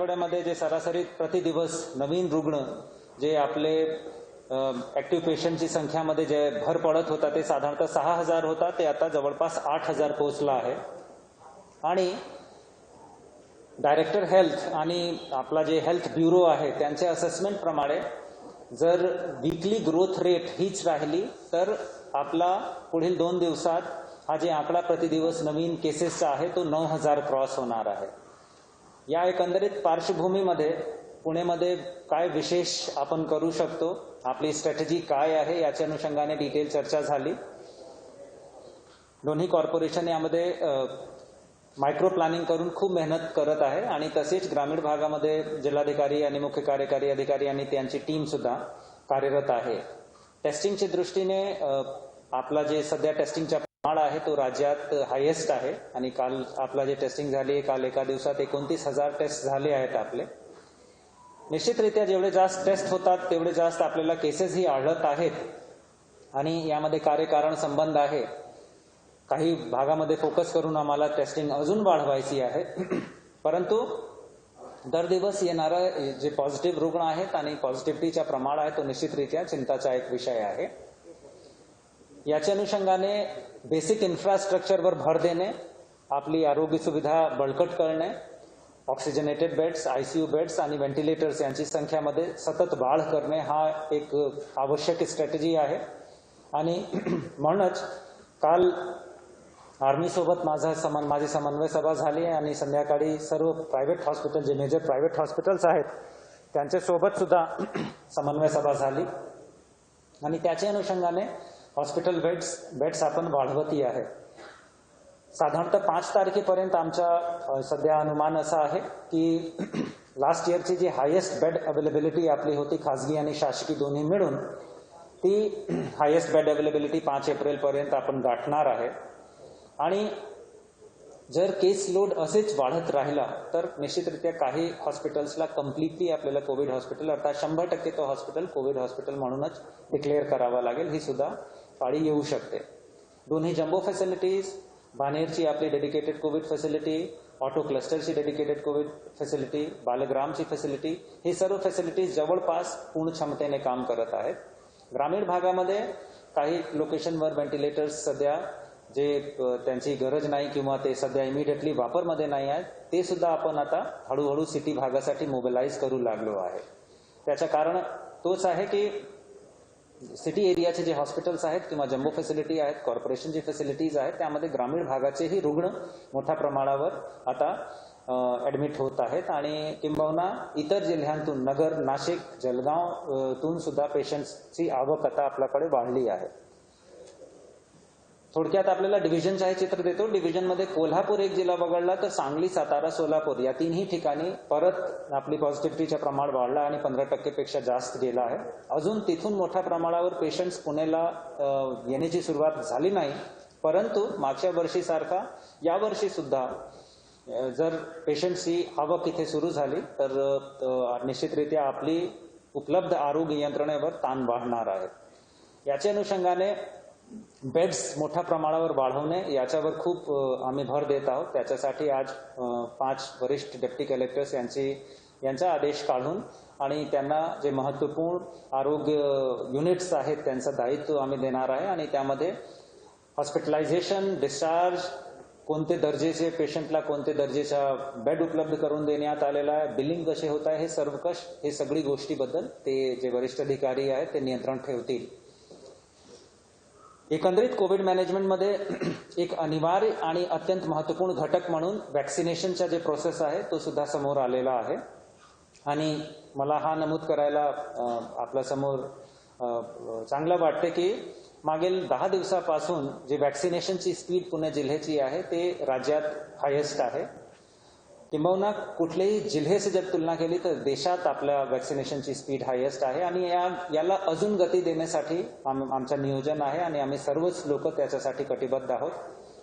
आठवड्यामध्ये जे सरासरी प्रति दिवस नवीन रुग्ण जे आपले ऍक्टिव्ह पेशंटची संख्यामध्ये जे भर पडत होता ते साधारणतः 6,000 होता, ते आता जवळपास 8,000 पोहोचला आहे. आणि डायरेक्टर हेल्थ आणि आपला जे हेल्थ ब्युरो आहे त्यांच्या असेसमेंट प्रमाणे जर वीकली ग्रोथ रेट हीच राहिली तर आपला पुढील 2 दिवसात हा जे आकडा प्रतिदिवस नवीन केसेसचा आहे तो 9,000 क्रॉस होणार आहे. या एकंदरीत पार्श्वभूमीमध्ये पुणेमध्ये काय विशेष आपण करू शकतो, आपली स्ट्रॅटेजी काय आहे याच्या अनुषंगाने डिटेल चर्चा झाली. दोन्ही कॉर्पोरेशन यामध्ये मायक्रो प्लॅनिंग करून खूप मेहनत करत आहे आणि तसेच ग्रामीण भागामध्ये जिल्हाधिकारी आणि मुख्य कार्यकारी अधिकारी आणि त्यांची टीम सुद्धा कार्यरत आहे. टेस्टिंगच्या दृष्टीने आपला जे सध्या टेस्टिंगचा प्रमाण आहे तो राज्यात हायेस्ट आहे आणि काल आपला जे टेस्टिंग झाली काल एका दिवसात 29,000 टेस्ट झाले आहेत आपले. निश्चितरित्या जेवढे जास्त टेस्ट होतात तेवढे जास्त आपल्याला केसेसही आढळत आहेत आणि यामध्ये कार्यकारण संबंध आहे. काही भागामध्ये फोकस करून आम्हाला टेस्टिंग अजून वाढवायची आहे. परंतु दर दिवस येणारा जे पॉझिटिव्ह रुग्ण आहेत आणि पॉझिटिव्हिटीचा प्रमाण आहे तो निश्चितरित्या चिंताचा एक विषय आहे. याच्या अनुषंगाने बेसिक इन्फ्रास्ट्रक्चरवर भर देणे, आपली आरोग्य सुविधा बळकट करणे, ऑक्सिजनेटेड बेड्स, आयसीयू बेड्स आणि व्हेंटिलेटर्स यांची संख्यामध्ये सतत वाढ करणे हा एक आवश्यक स्ट्रॅटेजी आहे. आणि म्हणूनच काल आर्मीसोबत माझी समन्वय सभा झाली आणि संध्याकाळी सर्व प्रायव्हेट हॉस्पिटल जे मेजर प्रायव्हेट हॉस्पिटल्स आहेत त्यांच्यासोबत सुद्धा समन्वय सभा झाली आणि त्याच्या अनुषंगाने हॉस्पिटल बेड्स आपण वाढवती आहे. साधारणतः 5 तारखेपर्यंत आमचा सध्या अनुमान असा आहे की लास्ट इयरची जी हायेस्ट बेड अवेलेबिलिटी आपली होती खाजगी आणि शासकीय दोन्ही मिळून ती हायेस्ट बेड अवेलेबिलिटी 5 एप्रिलपर्यंत आपण गाठणार आहे. आणि जर केस लोड असेच वाढत राहिला तर निश्चितरित्या काही हॉस्पिटल्सला कम्प्लिटली आपल्याला कोविड हॉस्पिटल अर्थात 100% तो हॉस्पिटल कोविड हॉस्पिटल म्हणूनच डिक्लेअर करावा लागेल. ही सुद्धा पाळी येऊ शकते. दोन्ही जम्बो फॅसिलिटीज, बानेरची आपली डेडिकेटेड कोविड फॅसिलिटी, ऑटो क्लस्टरची डेडिकेटेड कोविड फॅसिलिटी, बालग्रामची फॅसिलिटी, हे सर्व फॅसिलिटीज जवळपास पूर्ण क्षमतेने काम करत आहेत. ग्रामीण भागामध्ये काही लोकेशनवर व्हेंटिलेटर्स सध्या जे त्यांची गरज नाही किंवा ते सध्या इमिडिएटली वापरमध्ये नाही आहेत ते सुद्धा आपण आता हळूहळू सिटी भागासाठी मोबिलाइज करू लागलो आहे. त्याचं कारण तोच आहे की सिटी एरियाचे जे हॉस्पिटल्स आहेत किंवा जम्बो फॅसिलिटी आहेत, कॉर्पोरेशनची फॅसिलिटीज आहेत त्यामध्ये ग्रामीण भागाचेही रुग्ण मोठ्या प्रमाणावर आता ऍडमिट होत आहेत आणि किंबहुना इतर जिल्ह्यांतून नगर, नाशिक, जळगावतून सुद्धा पेशंट्सची आवक आता आपल्याकडे वाढली आहे. थोडक्यात आपल्याला डिव्हिजनचं हे चित्र देतो. डिव्हिजनमध्ये कोल्हापूर एक जिल्हा वगळला तर सांगली, सातारा, सोलापूर या तिन्ही ठिकाणी परत आपली पॉझिटिव्हिटीचं प्रमाण वाढलं आणि 15% पेक्षा जास्त गेला आहे. अजून तिथून मोठ्या प्रमाणावर पेशंट्स पुण्याला येण्याची सुरुवात झाली नाही. परंतु मागच्या वर्षीसारखा यावर्षी सुद्धा जर पेशंट्सची आवक इथे सुरू झाली तर निश्चितरित्या आपली उपलब्ध आरोग्य यंत्रणेवर ताण वाढणार आहे. याच्या अनुषंगाने बेड्स मोठ्या प्रमाणावर वाढवणे याच्यावर खूप आम्ही भर देत आहोत. त्याच्यासाठी आज 5 वरिष्ठ डेप्टी कलेक्टर्स यांचा आदेश काढून आणि त्यांना जे महत्त्वपूर्ण आरोग्य युनिट्स आहेत त्यांचं दायित्व आम्ही देणार आहे आणि त्यामध्ये हॉस्पिटलायझेशन, डिस्चार्ज, कोणते दर्जेचे पेशंटला कोणते दर्जेचा बेड उपलब्ध करून देण्यात आलेला आहे, बिलिंग कसे होत आहे, हे सगळी गोष्टीबद्दल ते जे वरिष्ठ अधिकारी आहेत ते नियंत्रण ठेवतील. एकंदरीत कोविड मॅनेजमेंटमध्ये एक अनिवार्य आणि अत्यंत महत्त्वपूर्ण घटक म्हणून वॅक्सिनेशनचा जे प्रोसेस आहे तो सुद्धा समोर आलेला आहे आणि मला हा नमूद करायला आपल्या समोर चांगलं वाटते की मागील 10 दिवसापासून जे वॅक्सिनेशनची स्पीड पुणे जिल्ह्याची आहे ते राज्यात हायेस्ट आहे. किंबहुना कुठल्याही जिल्ह्याशी जर तुलना केली तर देशात आपल्या वॅक्सिनेशनची स्पीड हायेस्ट आहे आणि याला अजून गती देण्यासाठी आमचं नियोजन आहे आणि आम्ही सर्वच लोक त्याच्यासाठी कटिबद्ध आहोत.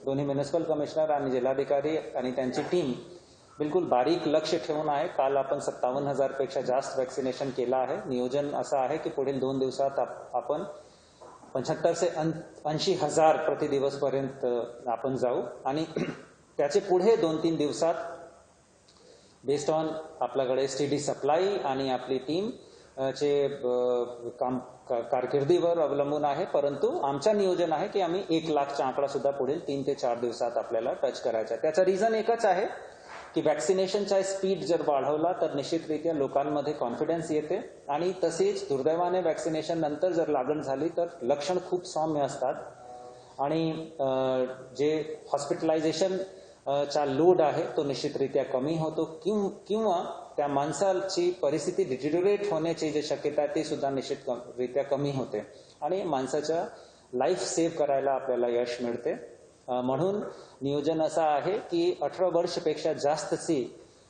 दोन्ही म्युनिसिपल कमिशनर आणि जिल्हाधिकारी आणि त्यांची टीम बिलकुल बारीक लक्ष ठेवून आहे. काल आपण 57,000 पेक्षा जास्त वॅक्सिनेशन केलं आहे. नियोजन असं आहे की पुढील 2 दिवसात आपण 75 से 80,000 प्रतिदिवस पर्यंत आपण जाऊ आणि त्याचे पुढे 2-3 दिवसात बेस्ड ऑन आपल्याकडे STD सप्लाय आणि आपली टीम चे काम कारकिर्दीवर अवलंबून आहे. परंतु आमचं नियोजन आहे की आम्ही 1 लाखचा आकडा सुद्धा पुढील 3 ते 4 दिवसात आपल्याला टच करायचा. त्याचं रिझन एकच आहे की वॅक्सिनेशनचा स्पीड जर वाढवला तर निश्चितरित्या लोकांमध्ये कॉन्फिडन्स येते आणि तसेच दुर्दैवाने वॅक्सिनेशन नंतर जर लागण झाली तर लक्षण खूप सौम्य असतात आणि जे हॉस्पिटलायझेशन चा लोड आहे तो निश्चितरित्या कमी होतो किंवा त्या माणसाची परिस्थिती डिटेरियोरेट होण्याची जी शक्यता आहे ती सुद्धा निश्चितरित्या कमी होते आणि माणसाच्या लाईफ सेव्ह करायला आपल्याला यश मिळते. म्हणून नियोजन असं आहे की 18 वर्षपेक्षा जास्तची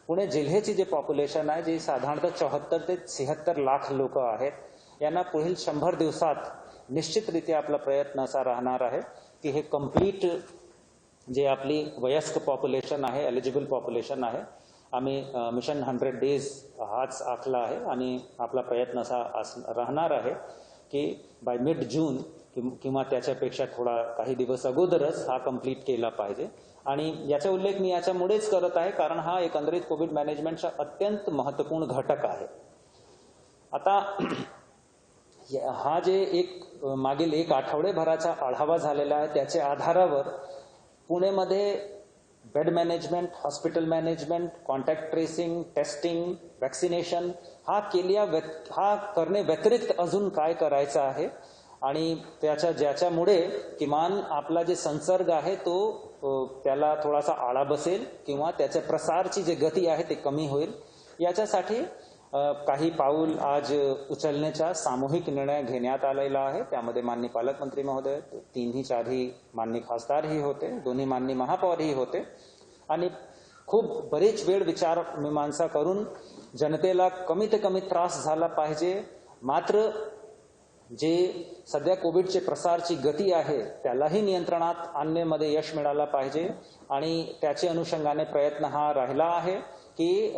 पुणे जिल्ह्याची जे पॉप्युलेशन आहे जी साधारणतः 74 ते 76 लाख लोक आहेत, यांना पुढील 100 दिवसात निश्चितरित्या आपला प्रयत्न असा राहणार आहे की हे कंप्लीट जे आपली वयस्क पॉप्युलेशन आहे, एलिजिबल पॉप्युलेशन आहे, आम्ही मिशन 100 डेज हाच आखला आहे आणि आपला प्रयत्न असा राहणार आहे की बाय मिड जून किंवा त्याच्यापेक्षा थोडा काही दिवस अगोदरच हा कंप्लीट केला पाहिजे. आणि याचा उल्लेख मी याच्यामुळेच करत आहे कारण हा एकंदरीत कोविड मॅनेजमेंटचा अत्यंत महत्त्वपूर्ण घटक आहे. आता हा जे मागील 1 आठवडेभराचा आढावा झालेला आहे त्याच्या आधारावर पुणेमध्ये bed management, hospital management, contact tracing, testing, vaccination हा करणे व्यतिरिक्त अजून काय करायचं आहे आणि ज्याच्यामुळे किमान आपला जे संसर्ग आहे तो त्याला थोडासा आळा बसेल किंवा त्याच्या प्रसारची जी गती आहे ते कमी होईल. याच्यासाठी काही पाऊल आज उचलण्याचा सामूहिक निर्णय घेण्यात आलेला आहे. त्यामध्ये माननीय पालकमंत्री महोदय, 3हीच्या आधी माननीय खासदारही होते, 2 माननीय महापौरही होते आणि खूप बरेच वेळ विचार मीमांसा करून जनतेला कमीत कमी त्रास झाला पाहिजे, मात्र जे सध्या कोविडचे प्रसारची गती आहे त्यालाही नियंत्रणात आणण्यामध्ये यश मिळाला पाहिजे आणि त्याच्या अनुषंगाने प्रयत्न हा राहिला आहे की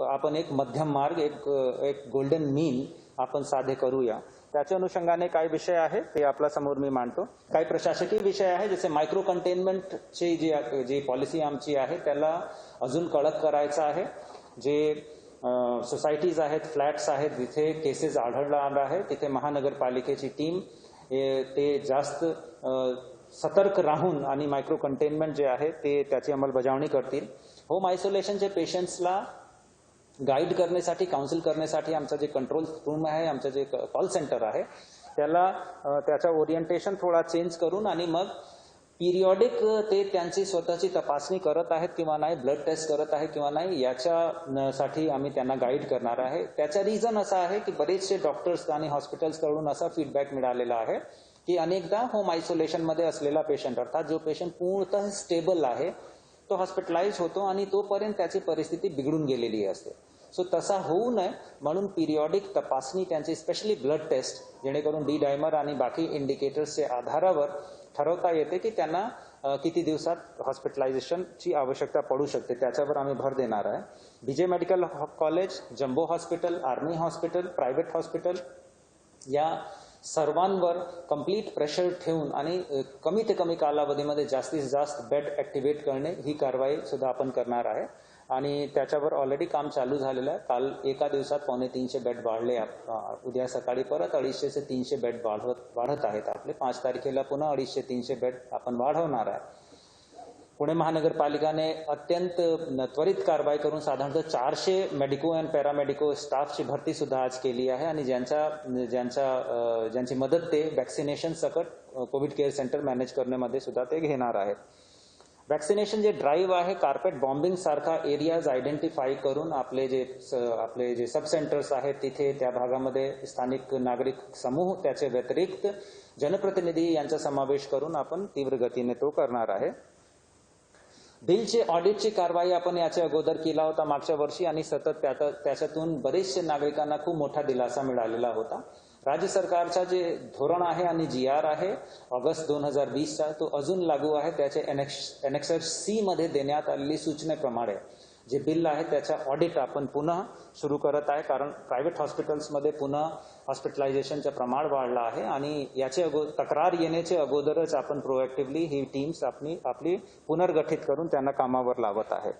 आपण एक मध्यम मार्ग, एक गोल्डन मीन आपण साध्य करूया. त्याच्या अनुषंगाने काही विषय आहे ते आपल्या समोर मी मांडतो. काही प्रशासकीय विषय आहे जसे मायक्रो कंटेनमेंटची जी पॉलिसी आमची आहे त्याला अजून कडक करायचं आहे. जे सोसायटीज आहेत, फ्लॅट्स आहेत, जिथे केसेस आढळणार आहे तिथे महानगरपालिकेची टीम ते जास्त सतर्क राहून आणि मायक्रो कंटेनमेंट जे आहे ते त्याची अंमलबजावणी करतील. होम आयसोलेशनचे पेशंट्सला गाईड करण्यासाठी, काउन्सिल करण्यासाठी आमचं जे कंट्रोल रूम आहे, आमचं जे कॉल सेंटर आहे त्याचा ओरिएंटेशन थोडा चेंज करून आणि मग पिरियॉडिक ते त्यांची स्वतःची तपासणी करत आहेत किंवा नाही, ब्लड टेस्ट करत आहे किंवा नाही, याच्यासाठी आम्ही त्यांना गाईड करणार आहे. त्याचा रिझन असा आहे की बरेचसे डॉक्टर्स आणि हॉस्पिटल्सकडून असा फीडबॅक मिळालेला आहे की अनेकदा होम आयसोलेशनमध्ये असलेला पेशंट, अर्थात जो पेशंट पूर्णतः स्टेबल आहे, तो हॉस्पिटलाइज होतो आणि तोपर्यंत त्याची परिस्थिती बिघडून गेलेली असते. सो तसा होऊ नये म्हणून पिरियॉडिक तपासणी त्यांची, स्पेशली ब्लड टेस्ट, जेणेकरून डी डायमर आणि बाकी इंडिकेटर्सच्या आधारावर ठरवता येते की त्यांना किती दिवसात हॉस्पिटलायझेशनची आवश्यकता पडू शकते, त्याच्यावर आम्ही भर देणार आहे. BJ medical college, jumbo hospital, army hospital, private hospital या सर्वांवर कंप्लीट प्रेशर ठेवून आणि कमीत कमी कालावधीमध्ये जास्तीत जास्त बेड ऍक्टिव्हेट करणे ही कारवाई सुद्धा आपण करणार आहे आणि त्याच्यावर ऑलरेडी काम चालू झालेलं आहे. काल एका दिवसात 250 बेड वाढले. उद्या सकाळी परत 250 ते 300 बेड वाढत आहेत आपले. 5 तारखेला पुन्हा 250-300 बेड आपण वाढवणार आहे. पुणे महानगरपालिकाने अत्यंत त्वरित कारवाई करून साधारणतः 400 मेडिको अँड पॅरामेडिको स्टाफची भरती सुद्धा आज केली आहे आणि ज्यांची मदत ते वॅक्सिनेशन सकट कोविड केअर सेंटर मॅनेज करण्यामध्ये सुद्धा ते घेणार आहेत. वॅक्सिनेशन जे ड्राईव्ह आहे, कार्पेट बॉम्बिंग सारखा एरियाज आयडेंटिफाय करून आपले जे सब सेंटर्स आहेत तिथे त्या भागामध्ये स्थानिक नागरिक समूह, त्याचे व्यतिरिक्त जनप्रतिनिधी यांचा समावेश करून आपण तीव्र गतीने तो करणार आहे. बिलचे ऑडिटची कारवाई आपण याच्या अगोदर केला होता मागच्या वर्षी आणि सतत त्याच्यातून बरेचसे नागरिकांना खूप मोठा दिलासा मिळालेला होता. राज्य सरकारचा जे धोरण आहे आणि GR आहे ऑगस्ट 2020चा, तो अजून लागू आहे. त्याचे एनेक्सर C मध्ये देण्यात आलेली सूचनेप्रमाणे जे बिल आहे त्याचा ऑडिट आपण पुन्हा सुरू करत आहे, कारण प्रायव्हेट हॉस्पिटल्समध्ये पुन्हा हॉस्पिटलायझेशनचं प्रमाण वाढलं आहे आणि याचे तक्रार येण्याचे अगोदरच आपण प्रोएक्टिव्हली ही टीम्स आपली पुनर्गठित करून त्यांना कामावर लावत आहे.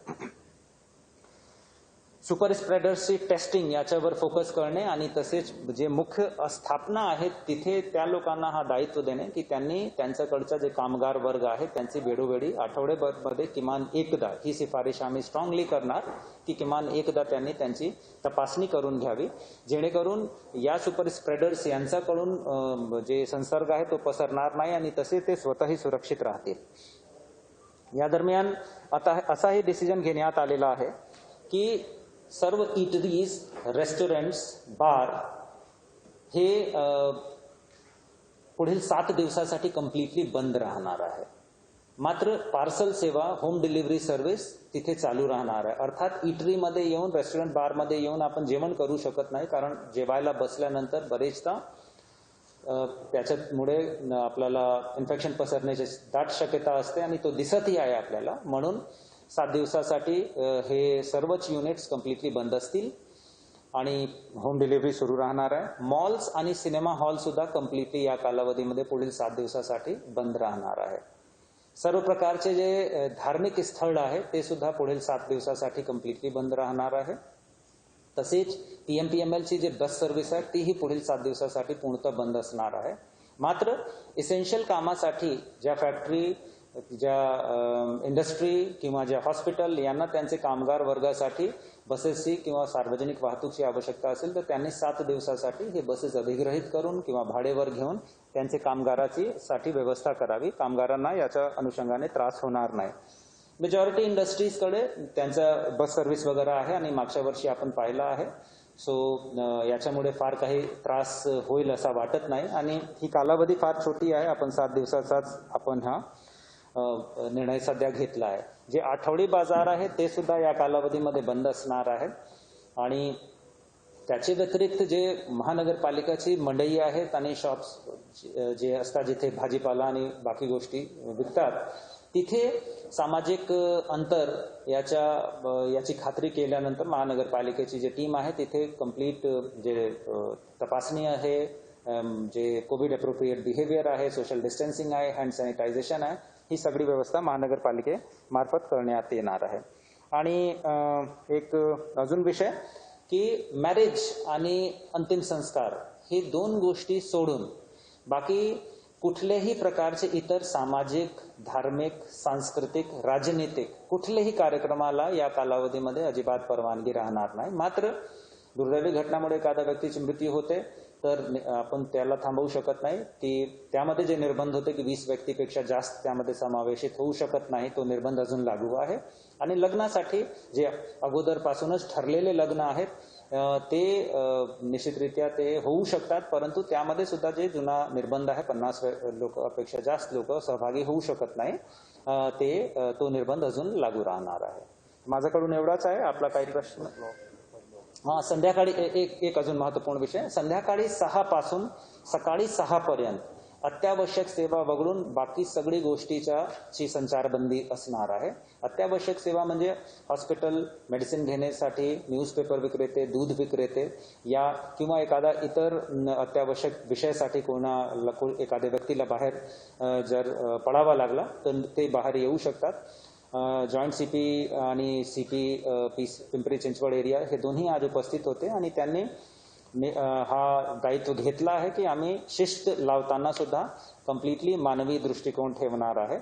सुपर स्प्रेडर्सची टेस्टिंग याच्यावर फोकस करणे आणि तसेच जे मुख्य स्थापना आहेत तिथे त्या लोकांना हा दायित्व देणे की त्यांनी त्यांच्याकडचा जे कामगार वर्ग आहे त्यांची वेळोवेळी आठवड्याभरमध्ये किमान एकदा, ही शिफारिश आम्ही स्ट्रॉंगली करणार की किमान एकदा त्यांनी त्यांची तपासणी करून घ्यावी, जेणेकरून या सुपर स्प्रेडर्स यांच्याकडून जे संसर्ग आहे तो पसरणार नाही आणि तसे ते स्वतःही सुरक्षित राहतील. या दरम्यान आता असाही डिसिजन घेण्यात आलेला आहे की सर्व इटरीज, रेस्टॉरंट्स, बार हे पुढील 7 दिवसासाठी कम्प्लिटली बंद राहणार आहे. मात्र पार्सल सेवा, होम डिलिव्हरी सर्व्हिस तिथे चालू राहणार आहे. अर्थात इटरीमध्ये येऊन, रेस्टॉरंट बारमध्ये येऊन आपण जेवण करू शकत नाही, कारण जेवायला बसल्यानंतर बरेचदा त्याच्यामुळे आपल्याला इन्फेक्शन पसरण्याची दाट शक्यता असते आणि तो दिसतही आहे आपल्याला. म्हणून 7 दिवसासाठी हे सर्वच युनिट्स कम्प्लिटली बंद असतील आणि होम डिलिव्हरी सुरू राहणार आहे. मॉल्स आणि सिनेमा हॉल सुद्धा कम्प्लिटली या कालावधीमध्ये पुढील 7 दिवसासाठी बंद राहणार आहे. सर्व प्रकारचे जे धार्मिक स्थळ आहे ते सुद्धा पुढील 7 दिवसासाठी कम्प्लिटली बंद राहणार आहे. तसेच PMPMLची जे बस सर्व्हिस आहे तीही पुढील 7 दिवसासाठी पूर्णतः बंद असणार आहे. मात्र इसेन्शियल कामासाठी ज्या फॅक्टरी, ज्या इंडस्ट्री किंवा ज्या हॉस्पिटल यांना त्यांचे कामगार वर्गासाठी बसेसची किंवा सार्वजनिक वाहतूकची आवश्यकता असेल तर त्यांनी 7 दिवसासाठी हे बसेस अधिग्रहित करून किंवा भाडेवर घेऊन त्यांचे कामगाराची साठी व्यवस्था करावी. कामगारांना याच्या अनुषंगाने त्रास होणार नाही. मेजॉरिटी इंडस्ट्रीजकडे त्यांचा बस सर्व्हिस वगैरे आहे आणि मागच्या वर्षी आपण पाहिलं आहे. सो याच्यामुळे फार काही त्रास होईल असा वाटत नाही आणि ही कालावधी फार छोटी आहे. आपण 7 दिवसाचाच आपण हा निर्णय सध्या घेतला आहे. जे आठवडी बाजार आहे ते सुद्धा या कालावधीमध्ये बंद असणार आहे आणि त्याचे व्यतिरिक्त जे महानगरपालिकाची मंडई आहेत आणि शॉप्स जे असतात जिथे भाजीपाला आणि बाकी गोष्टी विकतात तिथे सामाजिक अंतर याची खात्री केल्यानंतर महानगरपालिकेची जी टीम आहे तिथे कम्प्लीट जे तपासणी आहे, जे कोविड अप्रोप्रिएट बिहेवियर आहे, सोशल डिस्टन्सिंग आहे, हँड सॅनिटायझेशन आहे, ही सगळी व्यवस्था महानगरपालिकेमार्फत करण्यात येणार आहे. आणि एक अजून विषय की मॅरेज आणि अंतिम संस्कार हे 2 गोष्टी सोडून बाकी कुठल्याही प्रकारचे इतर सामाजिक, धार्मिक, सांस्कृतिक, राजनीतिक कुठल्याही कार्यक्रमाला या कालावधीमध्ये अजिबात परवानगी राहणार नाही. मात्र दुर्दैवी घटनामुळे एखाद्या व्यक्तीची मृत्यू होते तर आपण त्याला थांबवू शकत नाही. त्यामध्ये जे निर्बंध होते की 20 व्यक्तीपेक्षा जास्त त्यामध्ये समावेशित होऊ शकत नाही, तो निर्बंध अजून लागू आहे. आणि लग्नासाठी जे अगोदरपासूनच ठरलेले लग्न आहेत ते निश्चितरित्या ते होऊ शकतात, परंतु त्यामध्ये सुद्धा जे जुना निर्बंध आहे 50 लोकांपेक्षा जास्त लोक सहभागी होऊ शकत नाही, तो निर्बंध अजून लागू राहणार आहे. माझ्याकडून एवढाच आहे. आपला काही प्रश्न? संध्याकाळी एक अजून महत्त्वपूर्ण विषय, संध्याकाळी 6 पासून सकाळी 6 पर्यंत अत्यावश्यक सेवा वगळून बाकी सगळी गोष्टीची संचारबंदी असणार आहे. अत्यावश्यक सेवा म्हणजे हॉस्पिटल, मेडिसिन घेण्यासाठी, न्यूजपेपर विक्रेते, दूध विक्रेते या किंवा एखादा इतर अत्यावश्यक विषयासाठी एखाद्या व्यक्तीला बाहेर जर पडावा लागला तर ते बाहेर येऊ शकतात. जॉईंट सीपी आणि सीपी पिंपरी चिंचवड एरिया हे दोन्ही आज उपस्थित होते आणि त्यांनी हा दायित्व घेतला आहे की आम्ही शिस्त लावताना सुद्धा कम्प्लिटली मानवी दृष्टिकोन ठेवणार आहे.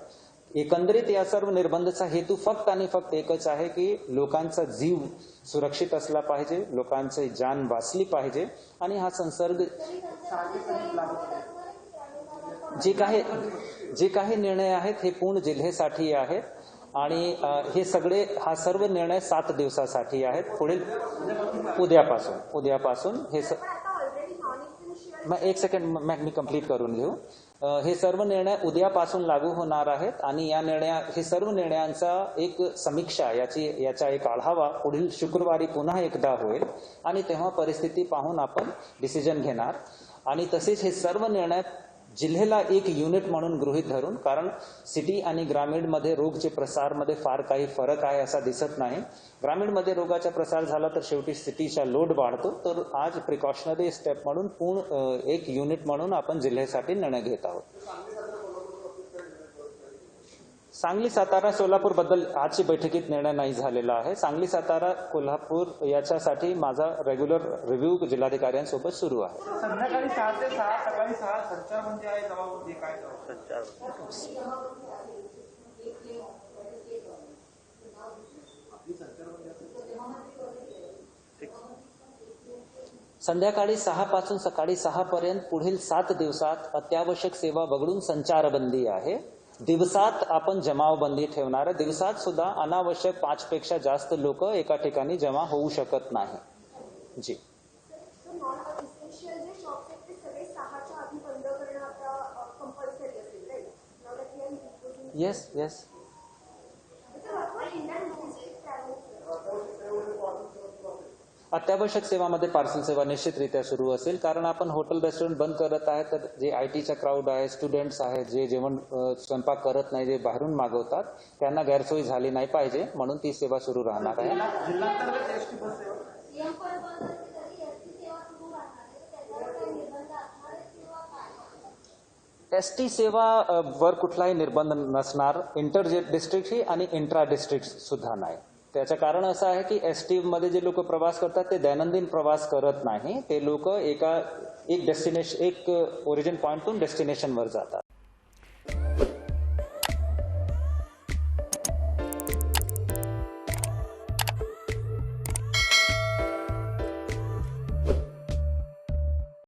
एकंदरीत या सर्व निर्बंधाचा हेतू फक्त आणि फक्त एकच आहे की लोकांचा जीव सुरक्षित असला पाहिजे, लोकांची जान वाचली पाहिजे आणि हा संसर्ग जे काही निर्णय आहेत हे पूर्ण जिल्ह्यासाठी आहेत आणि हा सर्व निर्णय 7 दिवसासाठी आहेत. पुढील उद्यापासून हे एक सेकंड मी कंप्लीट करून घेऊ. हे सर्व निर्णय उद्यापासून लागू होणार आहेत आणि हे सर्व निर्णयांचा एक समीक्षा याचा एक आढावा पुढील शुक्रवारी पुन्हा एकदा होईल आणि तेव्हा परिस्थिती पाहून आपण डिसिजन घेणार. आणि तसेच हे सर्व निर्णय जिल्ह्याला एक युनिट म्हणून गृहीत धरून, कारण सिटी आणि ग्रामीणमध्ये रोगचे प्रसारमध्ये फार काही फरक आहे असा दिसत नाही. ग्रामीणमध्ये रोगाचा प्रसार झाला तर शेवटी सिटीचा लोड वाढतो. तर आज प्रिकॉशनरी स्टेप म्हणून पूर्ण एक युनिट म्हणून आपण जिल्ह्यासाठी निर्णय घेत आहोत. सांगली, सातारा, सोलापूर बद्दल आजची बैठकीत निर्णय नाही झालेला आहे. सांगली, सातारा, कोल्हापूर याच्यासाठी माझा रेग्युलर रिव्ह्यू जिल्हाधिकाऱ्यांसोबत सुरू आहे. संध्याकाळी 6 ते 6, सकाळी 6 संचारबंदी आहे, जबाबदारी काय संध्याकाळी 6 पासून सकाळी 6 पर्यंत पुढील 7 दिवसात अत्यावश्यक सेवा वगळून संचारबंदी आहे. दिवसात आपण जमावबंदी ठेवणार आहे. दिवसात सुद्धा अनावश्यक 5 पेक्षा जास्त लोक एका ठिकाणी जमा होऊ शकत नाही. जी येस येस अत्यावश्यक सेवामध्ये पार्सल सेवा निश्चितरित्या सुरू असेल, कारण आपण हॉटेल रेस्टॉरंट बंद करत आहे. तर जे आयटीचा क्राऊड आहे, स्टुडंट्स आहेत, जे जेवण स्वयंपाक करत नाही, जे बाहेरून मागवतात, त्यांना गैरसोय झाली नाही पाहिजे, म्हणून ती सेवा सुरू राहणार आहे. एसटी सेवा वर कुठलाही निर्बंध नसणार. इंटर डिस्ट्रिक्ट ही आणि इंट्रा डिस्ट्रिक्ट सुद्धा नाही. त्याचं कारण असं आहे की एसटी मध्ये जे लोक प्रवास करतात ते दैनंदिन प्रवास करत नाही. ते लोक एक ओरिजिन पॉइंटतून डेस्टिनेशनवर जातात.